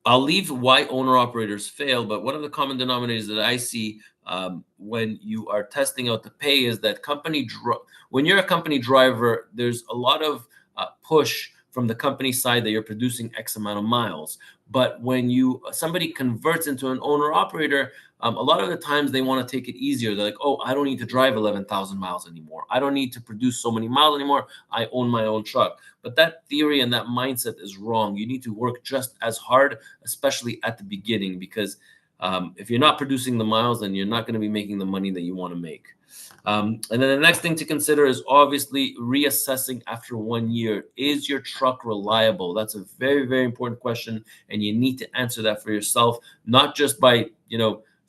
I'll leave why owner operators fail, but one of the common denominators that I see, when you are testing out the pay, is that when you're a company driver, there's a lot of push from the company side that you're producing X amount of miles. But when somebody converts into an owner operator, a lot of the times they want to take it easier. They're like, oh, I don't need to drive 11,000 miles anymore. I don't need to produce so many miles anymore. I own my own truck. But that theory and that mindset is wrong. You need to work just as hard, especially at the beginning, because if you're not producing the miles, then you're not going to be making the money that you want to make. And then the next thing to consider is obviously reassessing after 1 year. Is your truck reliable? That's a very, very important question, and you need to answer that for yourself, not just by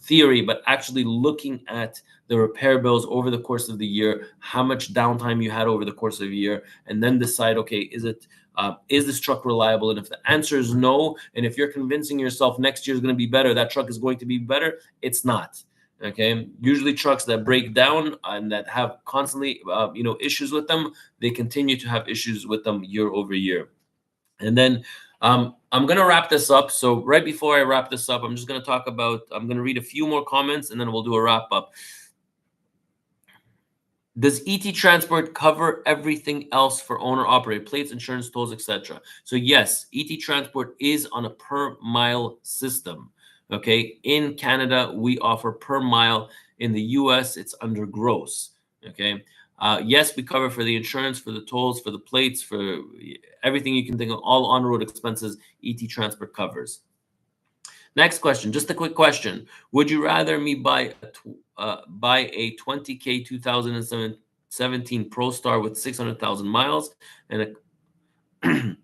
theory, but actually looking at the repair bills over the course of the year, how much downtime you had over the course of a year, and then decide, okay, is this truck reliable? And if the answer is no, and if you're convincing yourself next year is going to be better, that truck is going to be better, it's not. Okay, usually trucks that break down and that have constantly, issues with them, they continue to have issues with them year over year. And then I'm going to wrap this up. So right before I wrap this up, I'm just going to I'm going to read a few more comments and then we'll do a wrap up. Does ET Transport cover everything else for owner operated plates, insurance, tolls, etc.? So yes, ET Transport is on a per mile system. Okay, in Canada we offer per mile. In the US it's under gross. Okay, yes, we cover for the insurance, for the tolls, for the plates, for everything you can think of, all on road expenses. ET Transport covers. Next question, just a quick question. Would you rather me buy a 20K 2017 Pro Star with 600,000 miles and a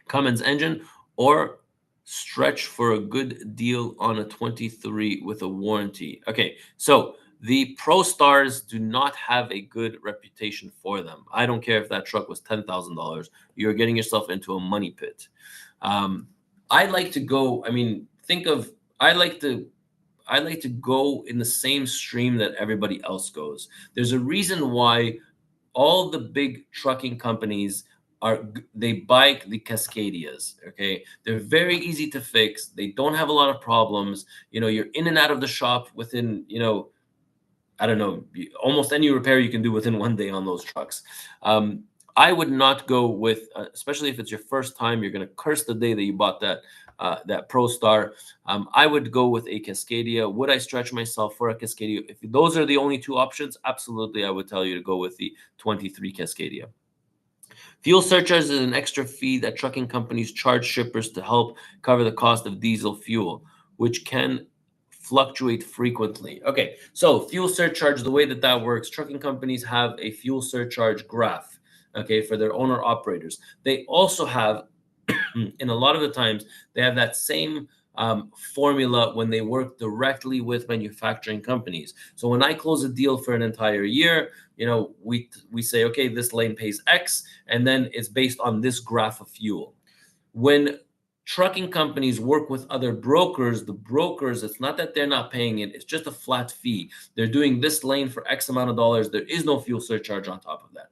Cummins engine, or stretch for a good deal on a 23 with a warranty? Okay, so the Pro Stars do not have a good reputation for them. I don't care if that truck was $10,000. You're getting yourself into a money pit. I like to go. I mean, think of. I like to go in the same stream that everybody else goes. There's a reason why all the big trucking companies they buy the Cascadias. Okay, they're very easy to fix. They don't have a lot of problems. You're in and out of the shop within, I don't know, almost any repair you can do within one day on those trucks. I would not go with, especially if it's your first time, you're going to curse the day that you bought that Pro Star. I would go with a Cascadia. Would I stretch myself for a Cascadia? If those are the only two options, absolutely, I would tell you to go with the 23 Cascadia. Fuel surcharge is an extra fee that trucking companies charge shippers to help cover the cost of diesel fuel, which can fluctuate frequently. Okay, so fuel surcharge, the way that works, trucking companies have a fuel surcharge graph, okay, for their owner operators. They also have, in a lot of the times, they have that same formula when they work directly with manufacturing companies. So when I close a deal for an entire year, we say, okay, this lane pays X, and then it's based on this graph of fuel. When trucking companies work with other brokers, the brokers, it's not that they're not paying it, it's just a flat fee. They're doing this lane for X amount of dollars. There is no fuel surcharge on top of that.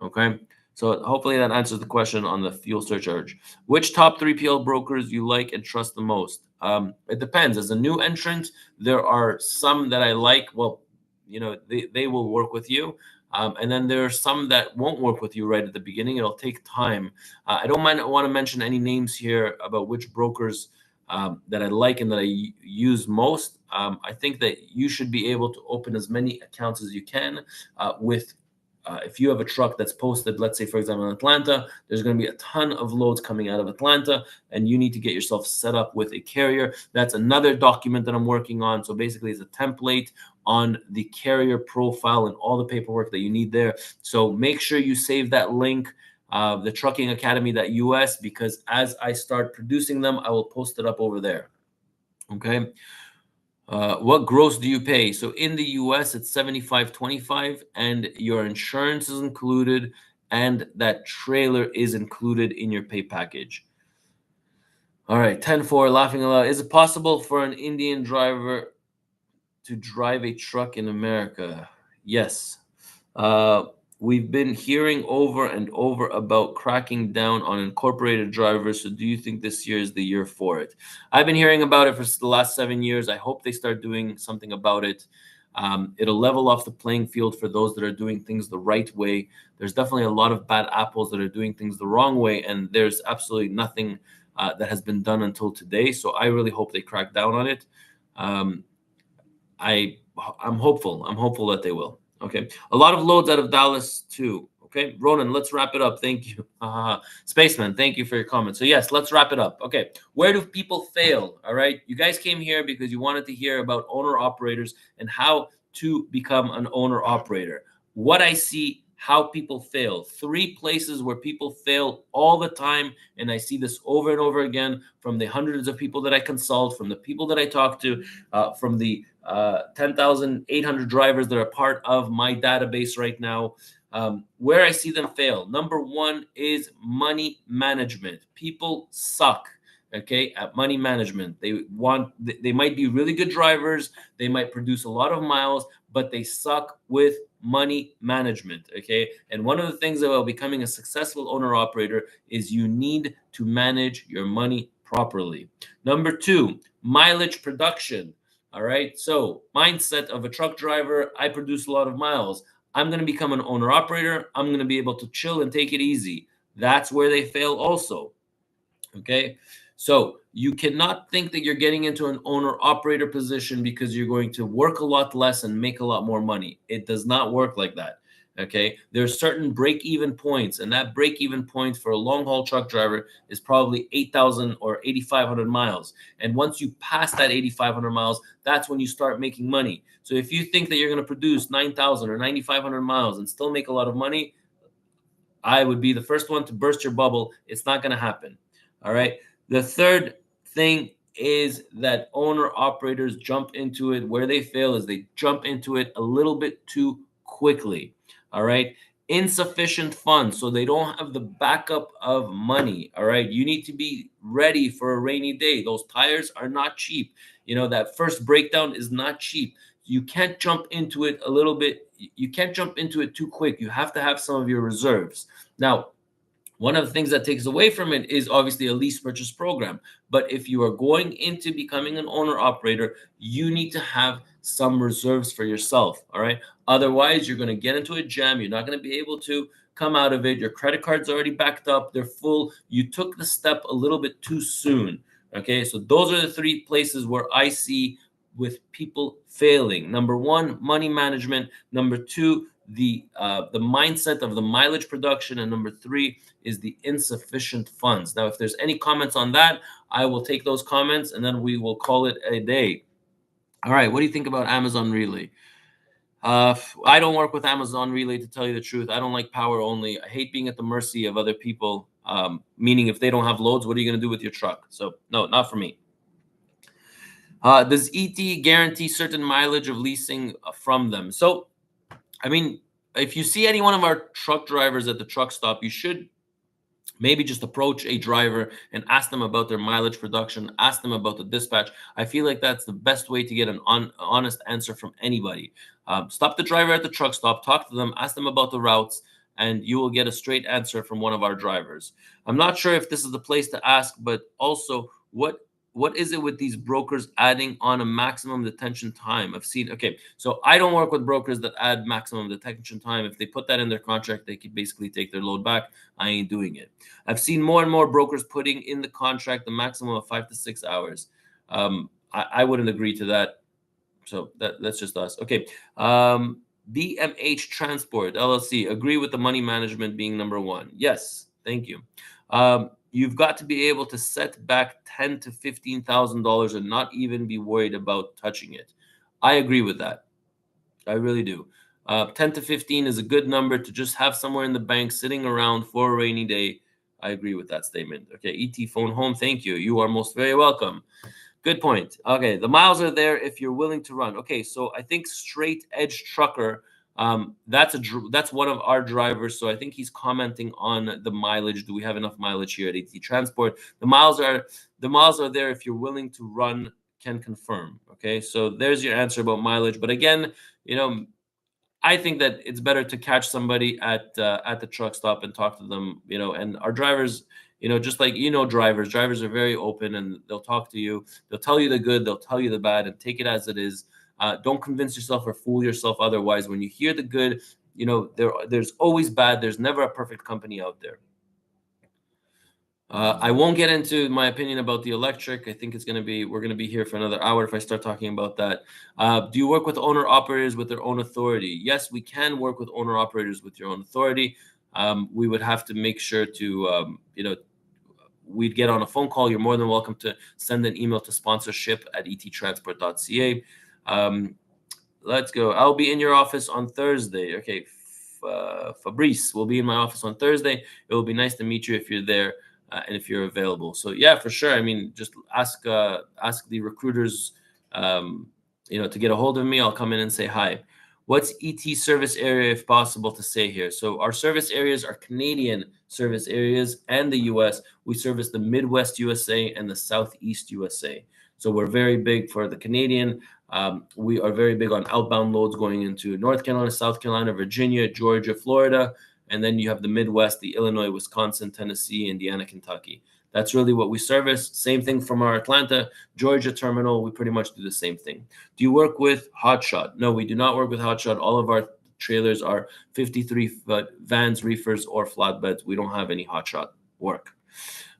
Okay. So hopefully that answers the question on the fuel surcharge. Which top 3PL brokers you like and trust the most? It depends. As a new entrant, there are some that I like. Well, they will work with you. And then there are some that won't work with you right at the beginning. It'll take time. I don't want to mention any names here about which brokers that I like and that I use most. I think that you should be able to open as many accounts as you can with if you have a truck that's posted, let's say, for example, in Atlanta, there's going to be a ton of loads coming out of Atlanta, and you need to get yourself set up with a carrier. That's another document that I'm working on. So basically, it's a template on the carrier profile and all the paperwork that you need there. So make sure you save that link, the truckingacademy.us, because as I start producing them, I will post it up over there. Okay. What gross do you pay? So in the US, it's 75.25, and your insurance is included, and that trailer is included in your pay package. All right, 10-4, laughing aloud. Is it possible for an Indian driver to drive a truck in America? Yes. We've been hearing over and over about cracking down on incorporated drivers. So do you think this year is the year for it? I've been hearing about it for the last 7 years. I hope they start doing something about it. It'll level off the playing field for those that are doing things the right way. There's definitely a lot of bad apples that are doing things the wrong way, and there's absolutely nothing that has been done until today. So I really hope they crack down on it. I'm hopeful. I'm hopeful that they will. Okay. A lot of loads out of Dallas too. Okay. Ronan, let's wrap it up. Thank you. Spaceman, thank you for your comment. So yes, let's wrap it up. Okay. Where do people fail? All right. You guys came here because you wanted to hear about owner operators and how to become an owner operator. What I see how people fail. Three places where people fail all the time, and I see this over and over again from the hundreds of people that I consult, from the people that I talk to, from the 10,800 drivers that are part of my database right now. Where I see them fail. Number one is money management. People suck, okay, at money management. They might be really good drivers, they might produce a lot of miles, but they suck with money management, okay? And one of the things about becoming a successful owner operator is you need to manage your money properly. Number two, mileage production. All right, so mindset of a truck driver: I produce a lot of miles, I'm going to become an owner operator, I'm going to be able to chill and take it easy. That's where they fail also. Okay. So you cannot think that you're getting into an owner operator position because you're going to work a lot less and make a lot more money. It does not work like that. Okay. There's certain break even points, and that break even point for a long haul truck driver is probably 8,000 or 8,500 miles. And once you pass that 8,500 miles, that's when you start making money. So if you think that you're going to produce 9,000 or 9,500 miles and still make a lot of money, I would be the first one to burst your bubble. It's not going to happen. All right. The third thing is that owner operators jump into it. Where they fail is they jump into it a little bit too quickly. All right. Insufficient funds. So they don't have the backup of money. All right. You need to be ready for a rainy day. Those tires are not cheap. That first breakdown is not cheap. You can't jump into it a little bit. You can't jump into it too quick. You have to have some of your reserves. Now, one of the things that takes away from it is obviously a lease purchase program. But if you are going into becoming an owner operator, you need to have some reserves for yourself. All right. Otherwise, you're going to get into a jam. You're not going to be able to come out of it. Your credit card's already backed up. They're full. You took the step a little bit too soon. Okay. So those are the three places where I see with people failing. Number one, money management. Number two, the mindset of the mileage production, and number three is the insufficient funds. Now, if there's any comments on that, I will take those comments and then we will call it a day. All right, what do you think about Amazon Relay? I don't work with Amazon Relay, to tell you the truth. I don't like power only. I hate being at the mercy of other people. Meaning, if they don't have loads, what are you going to do with your truck? So, no, not for me. Does ET guarantee certain mileage of leasing from them? So, I mean, if you see any one of our truck drivers at the truck stop, you should maybe just approach a driver and ask them about their mileage production, ask them about the dispatch. I feel like that's the best way to get an honest answer from anybody. Stop the driver at the truck stop, talk to them, ask them about the routes, and you will get a straight answer from one of our drivers. I'm not sure if this is the place to ask, but also what is it with these brokers adding on a maximum detention time? I've seen, okay, so I don't work with brokers that add maximum detention time. If they put that in their contract, they could basically take their load back. I ain't doing it. I've seen more and more brokers putting in the contract the maximum of 5 to 6 hours. I wouldn't agree to that. So that's just us. Okay. BMH Transport LLC, agree with the money management being number one. Yes, thank you. You've got to be able to set back $10,000 to $15,000 and not even be worried about touching it. I agree with that. I really do. 10 to 15 is a good number to just have somewhere in the bank sitting around for a rainy day. I agree with that statement. Okay, ET phone home. Thank you. You are most very welcome. Good point. Okay, the miles are there if you're willing to run. Okay, so I think Straight Edge Trucker, that's one of our drivers. So I think he's commenting on the mileage. Do we have enough mileage here at AT Transport? The miles are there if you're willing to run. Can confirm. Okay, so there's your answer about mileage. But again, I think that it's better to catch somebody at the truck stop and talk to them. And our drivers, just like drivers are very open and they'll talk to you. They'll tell you the good, they'll tell you the bad, and take it as it is. Don't convince yourself or fool yourself otherwise. When you hear the good, there's always bad. There's never a perfect company out there. I won't get into my opinion about the electric. I think we're going to be here for another hour if I start talking about that. Do you work with owner operators with their own authority? Yes, we can work with owner operators with your own authority. We would have to make sure to, we'd get on a phone call. You're more than welcome to send an email to sponsorship@ettransport.ca. Let's go. I'll be in your office on Thursday. Okay, Fabrice will be in my office on Thursday. It will be nice to meet you if you're there and if you're available. So yeah, for sure. I mean, just ask the recruiters, to get a hold of me. I'll come in and say hi. What's ET service area, if possible, to say here? So our service areas are Canadian service areas and the US. We service the Midwest USA and the Southeast USA. So we're very big for the Canadian. We are very big on outbound loads going into North Carolina, South Carolina, Virginia, Georgia, Florida. And then you have the Midwest, the Illinois, Wisconsin, Tennessee, Indiana, Kentucky. That's really what we service. Same thing from our Atlanta, Georgia terminal. We pretty much do the same thing. Do you work with Hotshot? No, we do not work with Hotshot. All of our trailers are 53-foot vans, reefers, or flatbeds. We don't have any Hotshot work.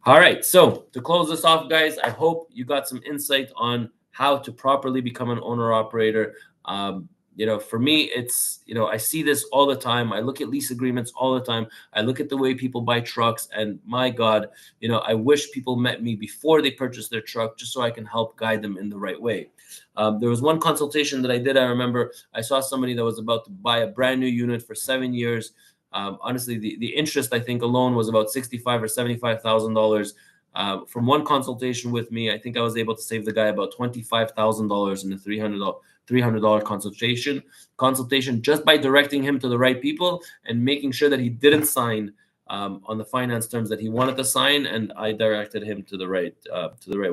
All right. So to close this off, guys, I hope you got some insight on how to properly become an owner operator. For me, it's, I see this all the time. I look at lease agreements all the time. I look at the way people buy trucks, and my God, I wish people met me before they purchase their truck just so I can help guide them in the right way. There was one consultation that I did. I remember I saw somebody that was about to buy a brand new unit for 7 years. Honestly, the interest, I think, alone was about $65,000 or $75,000. From one consultation with me, I think I was able to save the guy about $25,000 in a $300 consultation just by directing him to the right people and making sure that he didn't sign on the finance terms that he wanted to sign, and I directed him to the right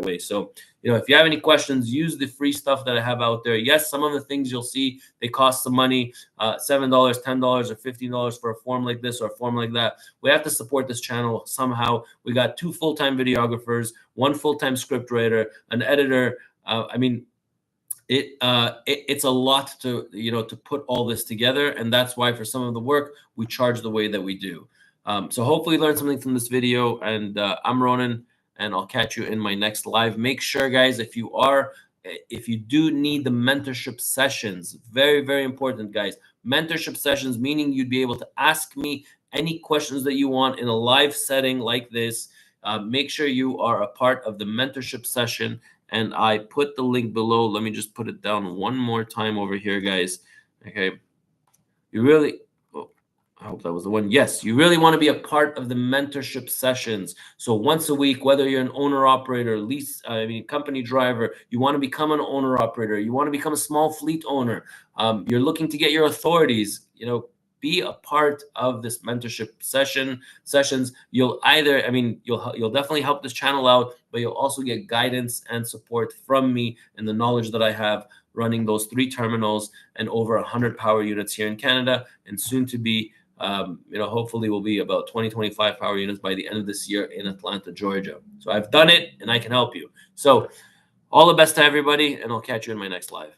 way. So, if you have any questions, use the free stuff that I have out there. Yes, some of the things you'll see, they cost some money, $7, $10, or $15 for a form like this or a form like that. We have to support this channel somehow. We got 2 full-time videographers, 1 full-time script writer, an editor. It's a lot to put all this together, and that's why for some of the work we charge the way that we do. So hopefully you learned something from this video, and I'm Ronan, and I'll catch you in my next live. Make sure, guys, if you do need the mentorship sessions, very, very important, guys. Mentorship sessions, meaning you'd be able to ask me any questions that you want in a live setting like this. Make sure you are a part of the mentorship session, and I put the link below. Let me just put it down one more time over here, guys. Okay. I hope that was the one. Yes, you really want to be a part of the mentorship sessions. So once a week, whether you're an owner operator, company driver, you want to become an owner operator, you want to become a small fleet owner, you're looking to get your authorities, be a part of this mentorship sessions. You'll definitely help this channel out, but you'll also get guidance and support from me and the knowledge that I have running those 3 terminals and over 100 power units here in Canada, and soon to be hopefully will be about 25 power units by the end of this year in Atlanta, Georgia. So I've done it and I can help you. So all the best to everybody, and I'll catch you in my next live.